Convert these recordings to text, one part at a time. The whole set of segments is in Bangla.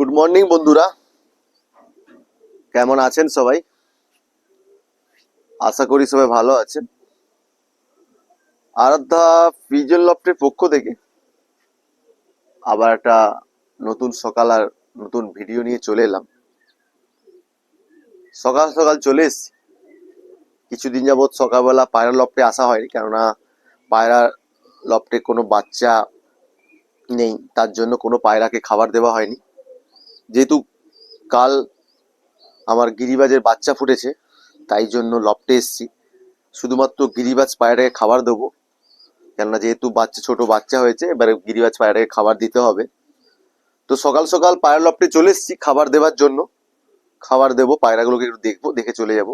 গুড মর্নিং বন্ধুরা, কেমন আছেন সবাই? আশা করি সবাই ভালো আছেন। আরাধ্যা ফিজন লফটের পক্ষ থেকে আবার একটা নতুন সকাল আর নতুন ভিডিও নিয়ে চলে এলাম। সকাল সকাল চলে এসেছি। কিছুদিন যাবৎ সকালবেলা পায়রা লফটে আসা হয়নি, কেননা পায়রা লফটে কোনো বাচ্চা নেই, তার জন্য কোনো পায়রাকে খাবার দেওয়া হয়নি। যেহেতু কাল আমার গিরিবাজের বাচ্চা ফুটেছে, তাই জন্য লফটে এসেছি। শুধুমাত্র গিরিবাজ পায়রাকে খাবার দেবো, কেননা যেহেতু ছোট বাচ্চা হয়েছে, এবারে গিরিবাজ পায়রাকে খাবার দিতে হবে। তো সকাল সকাল পায়রা লফটে চলে এসেছি খাবার দেওয়ার জন্য। খাবার দেবো, পায়রাগুলোকে একটু দেখবো, দেখে চলে যাব।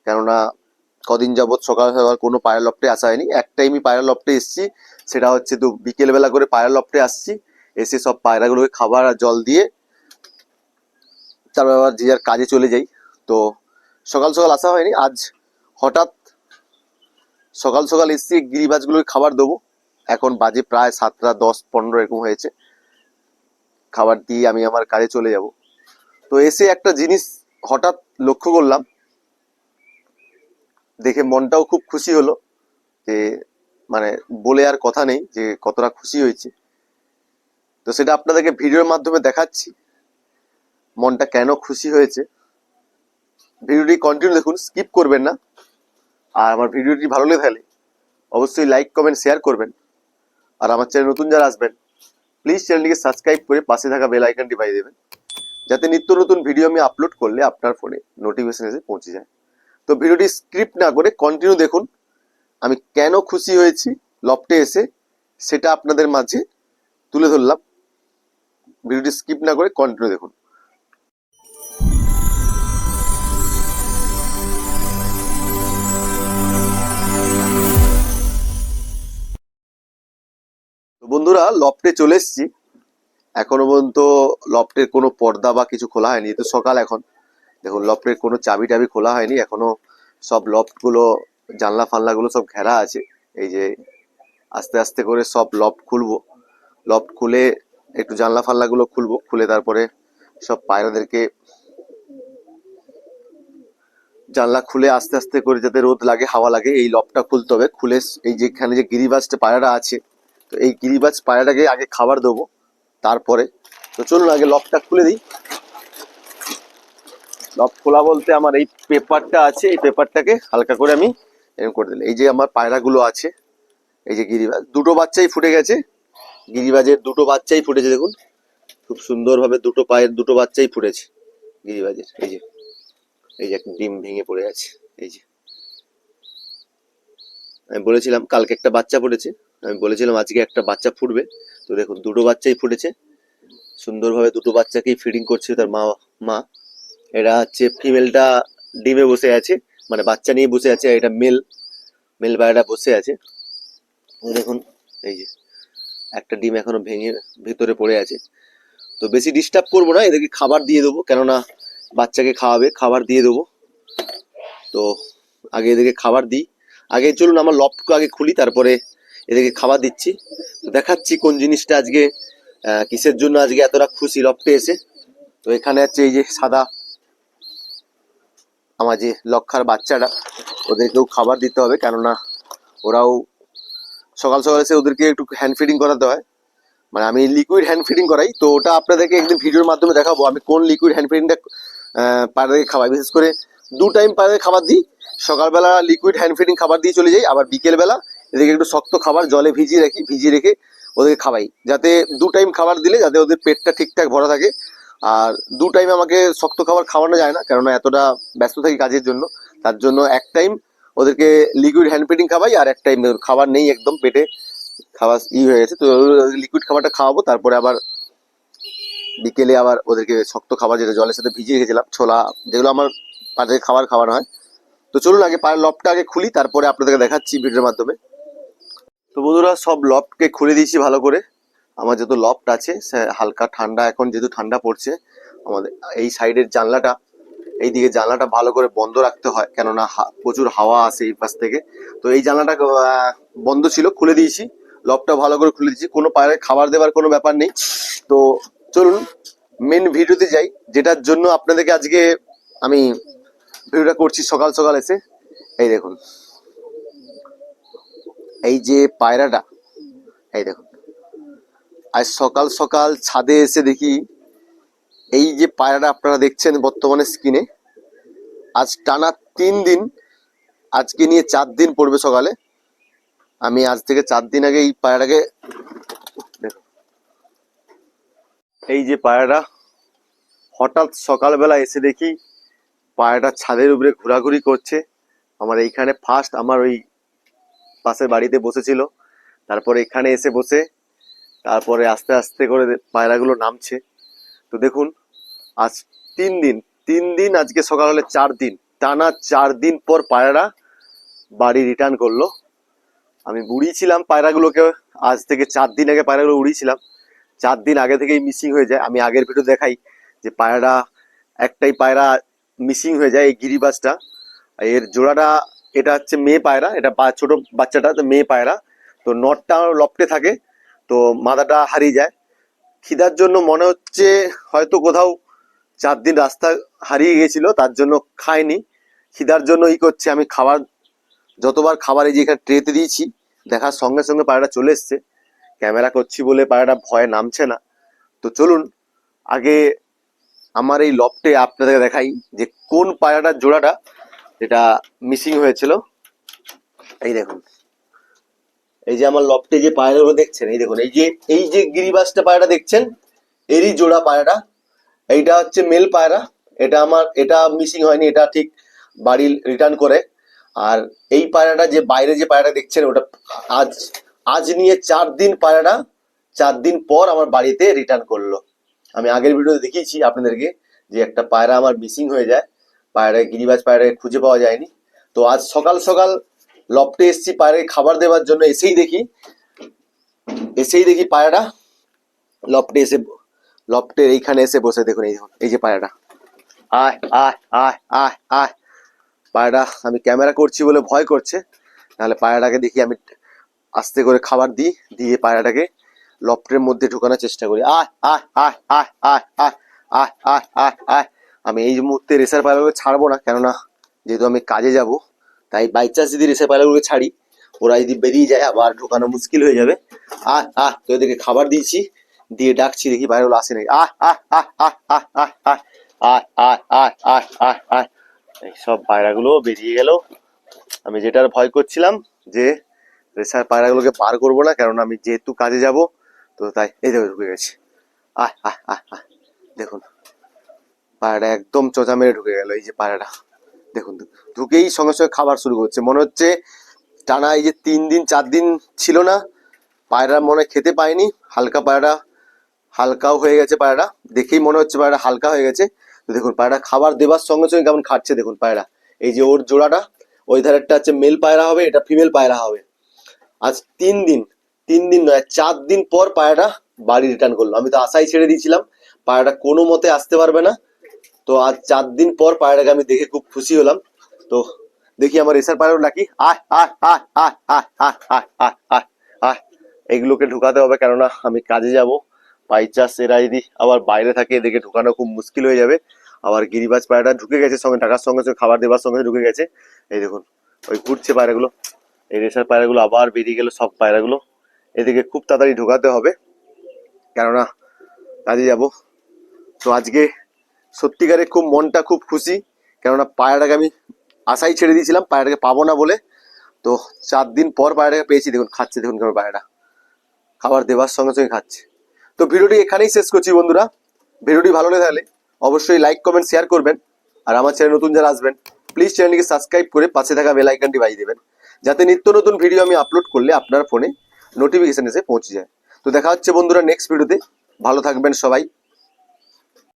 কেননা কদিন যাবৎ সকাল সকাল কোনো পায়রা লফটে আসা হয়নি। এক টাইমই পায়রা লফটে এসেছি, সেটা হচ্ছে তো বিকেলবেলা করে পায়রা লফটে আসছি, এসে সব পায়রাগুলোকে খাবার আর জল দিয়ে তারপর আবার যে যার কাজে চলে যাই। তো সকাল সকাল আসা হয়নি। আজ হঠাৎ সকাল সকাল এসেছি গিরিবাজগুলোকে খাবার দেবো। এখন বাজে প্রায় 7টা 10-15 এরকম হয়েছে। খাবার দিয়ে আমি আমার কাজে চলে যাব। তো এসে একটা জিনিস হঠাৎ লক্ষ্য করলাম, দেখে মনটাও খুব খুশি হলো। যে মানে বলে আর কথা নেই যে কতটা খুশি হয়েছে। তো সেটা আপনাদেরকে ভিডিওর মাধ্যমে দেখাচ্ছি, মনটা কেন খুশি হয়েছে। ভিডিওটি কন্টিনিউ দেখুন, স্কিপ করবেন না। আর আমার ভিডিওটি ভালো লেগে থাকলে অবশ্যই লাইক কমেন্ট শেয়ার করবেন। আর আমার চ্যানেল নতুন যারা আসবেন, প্লিজ চ্যানেলটিকে সাবস্ক্রাইব করে পাশে থাকা বেল আইকনটি বাজিয়ে দেবেন, যাতে নিত্য নতুন ভিডিও আমি আপলোড করলে আপনার ফোনে নোটিফিকেশন এসে পৌঁছে যায়। তো ভিডিওটি স্ক্রিপ্ট না করে কন্টিনিউ দেখুন। আমি কেন খুশি হয়েছি লফটে এসে সেটা আপনাদের মাঝে তুলে ধরলাম। ভিডিওটি স্কিপ না করে কন্টিনিউ দেখুন। তো বন্ধুরা, লফটে চলে এসেছি। এখনো পর্যন্ত লফটের কোনো পর্দা বা কিছু খোলা হয়নি। তো সকাল এখন দেখুন, লফটের কোনো চাবি টাবি খোলা হয়নি এখনো। সব লফটগুলো জানলা ফানলাগুলো সব ঘেরা আছে। এই যে আস্তে আস্তে করে সব লফট খুলবো। লফট খুলে একটু জানলা ফানলাগুলো খুলবো, খুলে তারপরে সব পায়রাদেরকে জানলা খুলে আস্তে আস্তে করে যাতে রোদ লাগে হাওয়া লাগে এই লফটটা খুলতে হবে। খুলে এই যেখানে যে গিরিবাজটা পায়রাটা আছে, তো এই গিরিবাজ পায়রাটাকে আগে খাবার দেবো তারপরে। তো চলুন আগে লফটটা খুলে দিই। লফট খোলা বলতে আমার এই পেপারটা আছে, এই পেপারটাকে হালকা করে আমি এরকম করে দিলাম। এই যে আমার পায়রাগুলো আছে, এই যে গিরিবাজ দুটো বাচ্চাই ফুটে গেছে। গিরিবাজের দুটো বাচ্চাই ফুটেছে, দেখুন খুব সুন্দরভাবে দুটো পায়ের দুটো বাচ্চাই ফুটেছে গিরিবাজের। এই যে একটা ডিম ভেঙে পড়ে আছে। এই যে আমি বলেছিলাম কালকে একটা বাচ্চা ফুটেছে, আমি বলেছিলাম আজকে একটা বাচ্চা ফুটবে। তো দেখুন দুটো বাচ্চাই ফুটেছে সুন্দরভাবে। দুটো বাচ্চাকেই ফিডিং করছে তার মা। এটা হচ্ছে ফিমেলটা ডিমে বসে আছে, মানে বাচ্চা নিয়ে বসে আছে। এটা মেল পায়রাটা বসে আছে। দেখুন এই যে একটা ডিম এখনো ভেঙে ভিতরে পড়ে আছে। তো বেশি ডিস্টার্ব করবো না, এদেরকে খাবার দিয়ে দেবো, কেননা বাচ্চাকে খাওয়াবে, খাবার দিয়ে দেবো। তো আগে এদেরকে খাবার দিই। আগে চলুন আমার লফটকে আগে খুলি, তারপরে এদেরকে খাবার দিচ্ছি। তো দেখাচ্ছি কোন জিনিসটা আজকে কিসের জন্য আজকে এতটা খুশি লফটে এসে। তো এখানে হচ্ছে এই যে সাদা আমার যে লক্ষার বাচ্চাটা, ওদেরকেও খাবার দিতে হবে, কেননা ওরাও সকাল সকাল এসে ওদেরকে একটু হ্যান্ড ফিডিং করাতে হয়। মানে আমি লিকুইড হ্যান্ড ফিডিং করাই। তো ওটা আপনাদেরকে একদিন ভিডিওর মাধ্যমে দেখাবো আমি কোন লিকুইড হ্যান্ড ফিডিংটা পায়রাদেরকে খাওয়াই। বিশেষ করে 2 টাইম পায়রাদের খাবার দিই। সকালবেলা লিকুইড হ্যান্ড ফিডিং খাবার দিয়ে চলে যাই, আবার বিকেলবেলা এদেরকে একটু শক্ত খাবার জলে ভিজিয়ে রেখে ওদেরকে খাওয়াই, যাতে 2 টাইম খাবার দিলে যাতে ওদের পেটটা ঠিকঠাক ভরা থাকে। আর 2 টাইম আমাকে শক্ত খাবার খাওয়ানো যায় না, কেননা এতটা ব্যস্ত থাকি কাজের জন্য। তার জন্য এক টাইম ওদেরকে লিকুইড হ্যান্ড ফিডিং খাওয়াই, আর এক টাইম খাবার নেই একদম, পেটে খাবার হয়ে গেছে। তো লিকুইড খাবারটা খাওয়াবো, তারপরে আবার বিকেলে আবার ওদেরকে শক্ত খাবার যেটা জলের সাথে ভিজিয়ে রেখেছিলাম, ছোলা, যেগুলো আমার পায়ের খাবার খাওয়ানো হয়। তো চলুন আগে পায়ের লফটটা আগে খুলি, তারপরে আপনাদেরকে দেখাচ্ছি ভিডিওর মাধ্যমে। তো বন্ধুরা, সব লফটকে খুলে দিয়েছি ভালো করে। আমার যত লফট আছে সে হালকা ঠান্ডা, এখন যেহেতু ঠান্ডা পড়ছে আমাদের এই সাইডের জানলাটা, এই দিকে জানলাটা ভালো করে বন্ধ রাখতে হয়, কেননা প্রচুর হাওয়া আসে এই পাশ থেকে। তো এই জানলাটা বন্ধ ছিল, খুলে দিয়েছি। লফটটা ভালো করে খুলে দিয়েছি, কোনো পায়রায় খাবার দেওয়ার কোনো ব্যাপার নেই। তো চলুন মেন ভিডিওতে যাই, যেটার জন্য আপনাদেরকে আজকে আমি ভিডিওটা করছি সকাল সকাল এসে। এই দেখুন, এই যে পায়রাটা, এই দেখুন, আজ সকাল সকাল ছাদে এসে দেখি এই যে পায়রাটা আপনারা দেখছেন বর্তমানে স্ক্রিনে, আজ টানা 3 দিন, আজকে নিয়ে 4 দিন পড়বে সকালে। আমি আজ থেকে 4 দিন আগে এই পায়রাটাকে, এই যে পায়রাটা হঠাৎ সকালবেলা এসে দেখি পায়রাটা ছাদের উপরে ঘোরাঘুরি করছে। আমার এইখানে ফার্স্ট আমার ওই পাশের বাড়িতে বসেছিল, তারপরে এখানে এসে বসে, তারপরে আস্তে আস্তে করে পায়রাগুলো নামছে। তো দেখুন, আজ 3 দিন, আজকে সকাল হলে 4 দিন, টানা 4 দিন পর পায়রা বাড়ি রিটার্ন করলো। আমি উড়িয়েছিলাম পায়রাগুলোকে, আজ থেকে 4 দিন আগে পায়রাগুলো উড়িয়েছিলাম। 4 দিন আগে থেকেই মিসিং হয়ে যায়। আমি আগের ভিডিও দেখাই যে পায়রা, একটাই পায়রা মিসিং হয়ে যায়, এই গিরিবাজটা। এর জোড়াটা, এটা হচ্ছে মেয়ে পায়রা, এটা ছোট বাচ্চাটা তো মেয়ে পায়রা। তো নটটা লপটে থাকে, তো মাদাটা হারিয়ে যায়। খিদার জন্য মনে হচ্ছে হয়তো কোথাও 4 দিন রাস্তা হারিয়ে গেছিল, তার জন্য খায়নি। খিদার জন্য করছে। আমি খাবার, যতবার খাবার এই যে এখানে ট্রেতে দিয়েছি, দেখার সঙ্গে সঙ্গে পায়রাটা চলে এসছে। ক্যামেরা করছি বলে পায়রাটা ভয়ে নামছে না। তো চলুন আগে আমার এই লফটে আপনাদের দেখাই যে কোন পায়রাটার জোড়াটা যেটা মিসিং হয়েছিল। এই দেখুন, এই যে আমার লফটে যে পায়রাগুলো দেখছেন, এই দেখুন, এই যে গিরিবাজটা পায়রা দেখছেন, এরই জোড়া পায়রাটা। এইটা হচ্ছে মেল পায়রা, এটা মিসিং হয়নি, এটা ঠিক বাড়ি রিটার্ন করে। আর এই পায়রাটা যে বাইরে যে পায়রাটা দেখছেন, ওটা আজ নিয়ে 4 দিন, পায়রাটা 4 দিন পর আমার বাড়িতে রিটার্ন করলো। আমি আগের ভিডিওতে দেখিয়েছি আপনাদেরকে যে একটা পায়রা আমার মিসিং হয়ে যায়, গিরিবাজ পায়রাকে খুঁজে পাওয়া যায়নি। তো আজ সকাল সকাল লফটে এসছি পায়রাকে খাবার দেওয়ার জন্য। এসেই দেখি পায়রাটা লফটের এইখানে এসে বসে। দেখুন, এই যে পায়রাটা, আয় আয় আয় আয় আয়। পায়রাটা আমি ক্যামেরা করছি বলে ভয় করছে, নাহলে পায়রাটাকে দেখি আমি আস্তে করে খাবার দিয়ে পায়রাটাকে লফটের মধ্যে ঢোকানোর চেষ্টা করি। আয় আয় আয় আয় আয় আয় আয় আয় আয় আয়। আমি এই মুহূর্তে রেসার পায়রাগুলো ছাড়বো না, কেননা যেহেতু আমি কাজে যাব, তাই বাই চান্স যদি রেসার পায়রাগুলো ছাড়ি, ওরা যদি বেরিয়ে যায় আবার ঢোকানো মুশকিল হয়ে যাবে। আয় আয়, তো এদেরকে খাবার দিয়েছি, দিয়ে ডাকছি, দেখি পায়রাগুলো আসে নাকি। আয় আয় আয় আয় আয় আয় আয় আয় আয় আয় আয় আয় আয়। এই সব পায়রাগুলো বেরিয়ে গেল। আমি যেটার ভয় করছিলাম যে রেসার পায়রাগুলোকে পার করবো না, কারণ আমি যেহেতু কাজে যাব, তো তাই এই দেখো ঢুকে গেছে। আয় আয় আয় আয়। দেখুন, পায়রাটা একদম চোঁচা মেরে ঢুকে গেল। এই যে পায়রাটা দেখুন, ঢুকেই সঙ্গে সঙ্গে খাবার শুরু করছে। মনে হচ্ছে টানা এই যে 3 দিন 4 দিন ছিল না, পায়রা মনে হয় খেতে পায়নি। পায়রাটা হালকাও হয়ে গেছে, পায়রাটা দেখেই মনে হচ্ছে পায়রাটা হালকা হয়ে গেছে। তো দেখুন, পায়রাটা খাবার দেবার সঙ্গে সঙ্গে কেমন খাচ্ছে দেখুন পায়রা। এই যে ওর জোড়াটা, ওই ধারেরটা হচ্ছে মেল পায়রা হবে, এটা ফিমেল পায়রা হবে। আজ 3 দিন নয়, 4 দিন পর পায়রাটা বাড়ি রিটার্ন করলো। আমি তো আশাই ছেড়ে দিয়েছিলাম পায়রাটা কোনো মতে আসতে পারবে না। তো আজ 4 দিন পর পায়রাটাকে আমি দেখে খুব খুশি হলাম। তো দেখি আমার রেসার পায়রা নাকি। আয় আয় আয় আয় আয় আয় আয় আয় আয় আয়। এগুলোকে ঢুকাতে হবে, কেননা আমি কাজে যাব। বাই চান্স এরা যদি আবার বাইরে থাকে, এদেরকে ঢুকানো খুব মুশকিল হয়ে যাবে। আবার গিরিবাজ পায়রাটা ঢুকে গেছে, সঙ্গে ঢাকার সঙ্গে সঙ্গে খাবার দেওয়ার সঙ্গে ঢুকে গেছে। এই দেখুন, ওই ঘুরছে পায়রাগুলো। এই রেসার পায়রাগুলো আবার বেরিয়ে গেল সব পায়রাগুলো। এদিকে খুব তাড়াতাড়ি ঢোকাতে হবে, কেননা কাজে যাব। তো আজকে সত্যিকারে খুব মনটা খুব খুশি, কেননা পায়রাটাকে আমি আশাই ছেড়ে দিয়েছিলাম পায়রাটাকে পাবো না বলে। তো 4 দিন পর পায়রাটাকে পেয়েছি। দেখুন খাচ্ছে, দেখুন কেমন পায়রাটা খাবার দেওয়ার সঙ্গে সঙ্গে খাচ্ছে। তো ভিডিওটি এখানেই শেষ করছি বন্ধুরা। ভিডিওটি ভালো লেগে থাকলে অবশ্যই লাইক কমেন্ট শেয়ার করবেন। আর আমার চ্যানেল নতুন যারা আসবেন, প্লিজ চ্যানেলটিকে সাবস্ক্রাইব করে পাশে থাকা বেল আইকনটি বাজিয়ে দেবেন, যাতে নিত্য নতুন ভিডিও আমি আপলোড করলে আপনার ফোনে নোটিফিকেশন এসে পৌঁছে যায়। তো দেখা হচ্ছে বন্ধুরা নেক্সট ভিডিওতে। ভালো থাকবেন সবাই।